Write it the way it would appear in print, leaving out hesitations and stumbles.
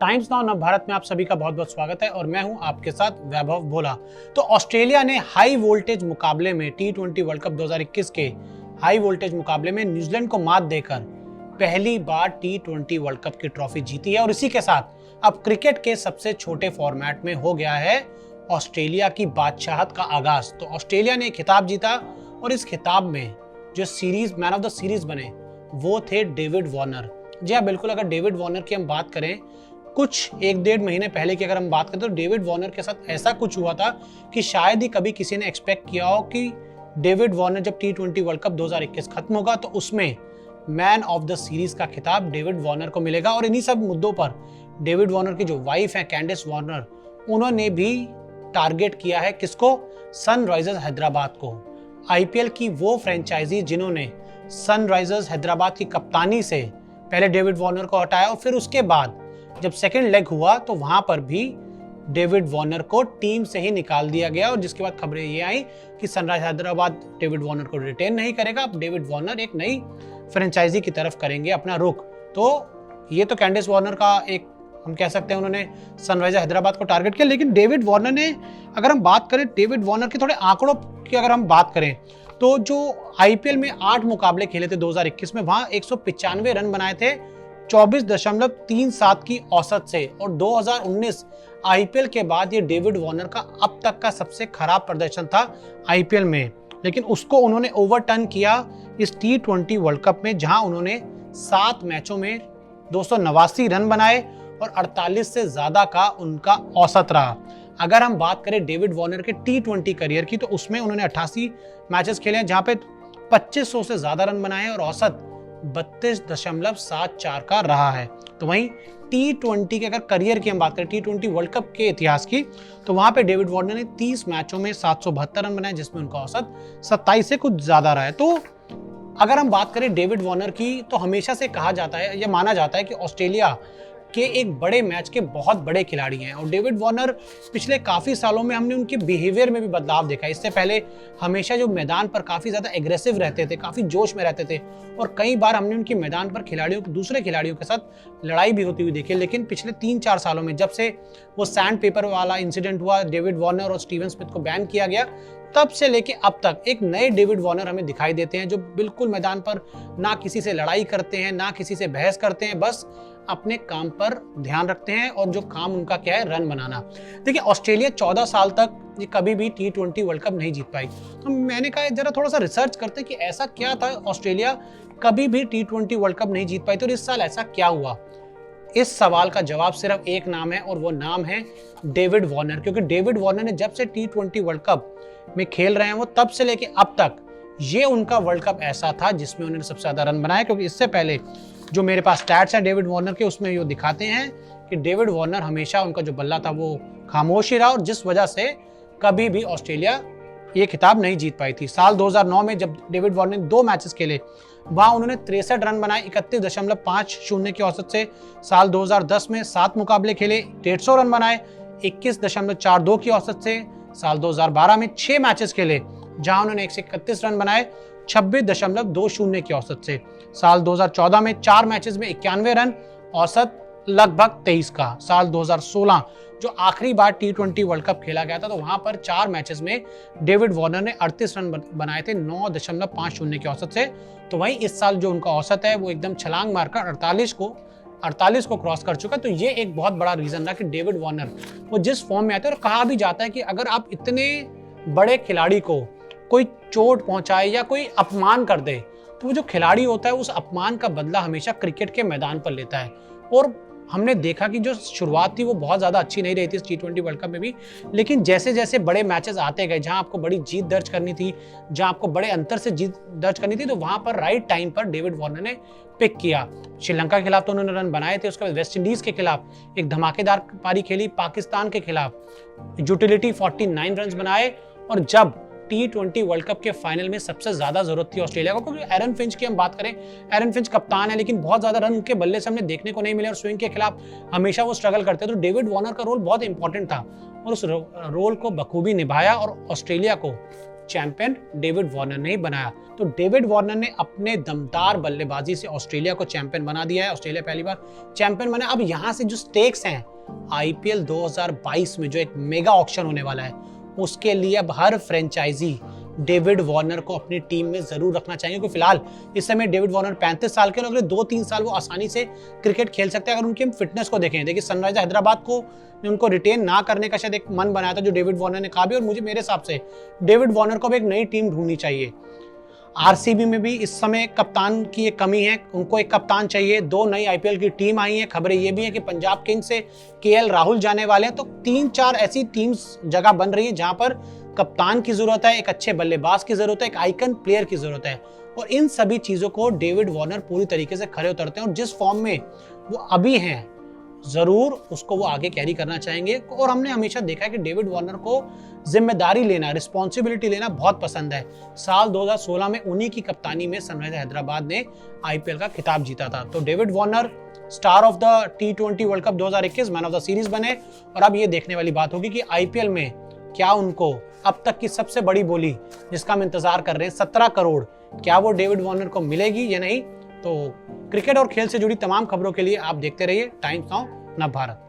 Times now Bharat में आप सभी का बहुत बहुत स्वागत है और मैं हूं आपके साथ वैभव भोला। तो ऑस्ट्रेलिया ने हाई वोल्टेज मुकाबले में T20 वर्ल्ड कप 2021 के हाई वोल्टेज मुकाबले में न्यूजीलैंड को मात देकर पहली बार T20 वर्ल्ड कप की ट्रॉफी जीती है और इसी के साथ अब क्रिकेट के सबसे छोटे फॉर्मेट में हो गया है ऑस्ट्रेलिया की बादशाहत का आगाज। तो ऑस्ट्रेलिया ने खिताब जीता और इस खिताब में जो series man of the series बने वो थे डेविड वार्नर। जी हाँ, बिल्कुल। अगर डेविड वार्नर की हम बात करें कुछ 1-1.5 महीने पहले की अगर हम बात करें तो डेविड वार्नर के साथ ऐसा कुछ हुआ था कि शायद ही कभी किसी ने एक्सपेक्ट किया हो कि डेविड वार्नर जब T20 वर्ल्ड कप 2021 खत्म होगा तो उसमें मैन ऑफ द सीरीज का खिताब डेविड वार्नर को मिलेगा। और इन्हीं सब मुद्दों पर डेविड वार्नर की जो वाइफ है कैंडिस वार्नर, उन्होंने भी टारगेट किया है किसको? सनराइजर्स हैदराबाद को। आईपीएल की वो फ्रेंचाइजी जिन्होंने सनराइजर्स हैदराबाद की कप्तानी से पहले डेविड वार्नर को हटाया और फिर उसके बाद जब सेकंड लेग हुआ तो वहां पर भी डेविड वार्नर को टीम से ही निकाल दिया गया और जिसके बाद खबरें ये आई कि सनराइजर्स हैदराबाद डेविड वार्नर को रिटेन नहीं करेगा। अब डेविड वार्नर एक नई फ्रेंचाइजी की तरफ करेंगे अपना रुख। तो ये तो कैंडिस वार्नर का एक हम कह सकते हैं उन्होंने सनराइजर्स हैदराबाद को टारगेट किया। लेकिन डेविड वार्नर ने, अगर हम बात करें डेविड वार्नर के थोड़े आंकड़ों की अगर हम बात करें तो जो आईपीएल में 8 मुकाबले खेले थे 2021 में, वहां 195 रन बनाए थे 24.37 की औसत से। और 2019 आईपीएल के बाद ये डेविड वार्नर का अब तक का सबसे खराब प्रदर्शन था आईपीएल में, लेकिन उसको उन्होंने ओवरटर्न किया इस T20 वर्ल्ड कप में, जहां उन्होंने 7 मैचों में 289 रन बनाए और 48 से ज्यादा का उनका औसत रहा। अगर हम बात करें डेविड वार्नर के T20 करियर की तो उसमें उन्होंने 88 मैचेस खेले हैं जहां पे 2500 से ज्यादा रन बनाए और औसत 32.74 का रहा है। तो वहीं T20 के अगर करियर की हम बात करें T20 वर्ल्ड कप के इतिहास की तो वहां पे डेविड वार्नर ने 30 मैचों में 772 रन बनाए जिसमें उनका औसत 27 से कुछ ज्यादा रहा है। तो अगर हम बात करें डेविड वार्नर की तो हमेशा से कहा जाता है या माना जाता है कि ऑस्ट्रेलिया के एक बड़े मैच के बहुत बड़े खिलाड़ी हैं और डेविड वार्नर पिछले काफी सालों में हमने उनके बिहेवियर में भी बदलाव देखा। इससे पहले हमेशा जो मैदान पर काफी ज्यादा एग्रेसिव रहते थे, काफी जोश में रहते थे और कई बार हमने उनके मैदान पर दूसरे खिलाड़ियों के साथ लड़ाई भी होती हुई देखी। लेकिन पिछले 3-4 सालों में जब से वो सैंड पेपर वाला इंसिडेंट हुआ, डेविड वार्नर और स्टीवन स्मिथ को बैन किया गया, तब से लेके अब तक एक नए डेविड वार्नर हमें दिखाई देते हैं जो बिल्कुल मैदान पर ना किसी से लड़ाई करते हैं, ना किसी से बहस करते हैं, बस अपने काम पर ध्यान रखते हैं और जो काम उनका क्या है, रन बनाना। देखिए ऑस्ट्रेलिया 14 साल तक ये कभी भी T20 वर्ल्ड कप नहीं जीत पाई। तो मैंने कहा जरा थोड़ा सा रिसर्च करते कि ऐसा क्या था, ऑस्ट्रेलिया कभी भी T20 वर्ल्ड कप नहीं जीत पाई तो इस साल ऐसा क्या हुआ। इस सवाल का जवाब सिर्फ एक नाम है और वो नाम है डेविड वार्नर। क्योंकि डेविड वार्नर ने जब से T20 वर्ल्ड कप में खेल रहे हैं वो तब से लेके अब तक ये उनका वर्ल्ड कप ऐसा था जिसमें उन्होंने सबसे ज्यादा रन बनाए। क्योंकि इससे पहले जो मेरे पास स्टैट्स हैं डेविड वार्नर के, उसमें ये दिखाते हैं कि डेविड वार्नर हमेशा उनका जो बल्ला था वो खामोश ही रहा और जिस वजह से कभी भी ऑस्ट्रेलिया ये खिताब नहीं जीत पाई थी। साल 2009 में जब डेविड वार्नर ने 2 मैचेस खेले वहां उन्होंने 63 रन बनाए 31.50 की औसत से। साल 2010 में 7 मुकाबले खेले 150 रन बनाए 21.42 की औसत से। साल 2012 में 6 मैचेस खेले जहां उन्होंने 131 रन बनाए 26.20 की औसत से। साल 2014 में 4 मैचेस में 91 रन, औसत लगभग 23 का। साल 2016 जो आखिरी बार T20 वर्ल्ड कप खेला गया था तो वहां पर 4 मैचेस में डेविड वार्नर ने 38 रन बनाए थे 9.50 की औसत से। तो वहीं इस साल जो उनका औसत है वो एकदम छलांग मारकर 48 को क्रॉस कर चुका। तो ये एक बहुत बड़ा रीजन रहा कि डेविड वार्नर वो जिस फॉर्म में आते हैं। और कहा भी जाता है कि अगर आप इतने बड़े खिलाड़ी को कोई चोट पहुंचाए या कोई अपमान कर दे तो वो जो खिलाड़ी होता है उस अपमान का बदला हमेशा क्रिकेट के मैदान पर लेता है। और हमने देखा कि जो शुरुआत थी वो बहुत ज्यादा अच्छी नहीं रही थी इस T20 वर्ल्ड कप में भी, लेकिन जैसे जैसे बड़े मैचेस आते गए जहां आपको बड़ी जीत दर्ज करनी थी, जहां आपको बड़े अंतर से जीत दर्ज करनी थी, तो वहां पर राइट टाइम पर डेविड वार्नर ने पिक किया। श्रीलंका के खिलाफ तो उन्होंने रन बनाए थे, उसके बाद वेस्ट इंडीज के खिलाफ एक धमाकेदार पारी खेली, पाकिस्तान के खिलाफ यूटिलिटी 49 रन बनाए। और जब T20 वर्ल्ड कप के फाइनल में सबसे ज्यादा जरूरत थी ऑस्ट्रेलिया को, क्योंकि एरन फिंच की हम बात करें, एरन फिंच कप्तान है लेकिन बहुत ज्यादा रन उनके बल्ले से हमने देखने को नहीं मिले और स्विंग के खिलाफ हमेशा वो स्ट्रगल करते, तो डेविड वार्नर का रोल बहुत इंपॉर्टेंट था और उस रोल को बखूबी निभाया और ऑस्ट्रेलिया को चैंपियन डेविड वार्नर ने ही बनाया। तो डेविड वार्नर ने अपने दमदार बल्लेबाजी से ऑस्ट्रेलिया को चैंपियन बना दिया है। ऑस्ट्रेलिया पहली बार चैंपियन बना। अब यहाँ से जो स्टेक्स हैं आईपीएल 2022 में जो एक मेगा ऑक्शन होने वाला है, उसके लिए अब हर फ्रेंचाइजी डेविड वार्नर को अपनी टीम में जरूर रखना चाहिए, क्योंकि फिलहाल इस समय डेविड वार्नर 35 साल के और अगले 2-3 साल वो आसानी से क्रिकेट खेल सकते हैं। अगर उनकी हम फिटनेस को देखें, देखिए सनराइजर हैदराबाद को उनको रिटेन ना करने का शायद एक मन बनाया था जो डेविड वार्नर ने कहा भी, और मुझे मेरे हिसाब से डेविड वार्नर को भी एक नई टीम ढूंढनी चाहिए। आरसीबी में भी इस समय कप्तान की एक कमी है, उनको एक कप्तान चाहिए। 2 नई आईपीएल की टीम आई है, खबरें ये भी है कि पंजाब किंग्स से केएल राहुल जाने वाले हैं। तो 3-4 ऐसी टीम्स जगह बन रही है जहां पर कप्तान की जरूरत है, एक अच्छे बल्लेबाज की जरूरत है, एक आइकन प्लेयर की जरूरत है, और इन सभी चीजों को डेविड वार्नर पूरी तरीके से खरे उतरते हैं। और जिस फॉर्म में वो अभी हैं, जरूर उसको वो आगे कैरी करना चाहेंगे। और हमने हमेशा देखा है कि डेविड वार्नर को जिम्मेदारी लेना, रिस्पॉन्सिबिलिटी लेना बहुत पसंद है। साल 2016 में उन्हीं की कप्तानी में सनराइजर हैदराबाद ने आईपीएल का खिताब जीता था। तो David Warner star of the T20 world cup 2021 man of the series बने। और अब ये देखने वाली बात होगी कि आईपीएल में क्या उनको अब तक की सबसे बड़ी बोली जिसका हम इंतजार कर रहे हैं 17 करोड़, क्या वो डेविड वार्नर को मिलेगी या नहीं। तो क्रिकेट और खेल से जुड़ी तमाम खबरों के लिए आप देखते रहिए टाइम्स नाउ नवभारत।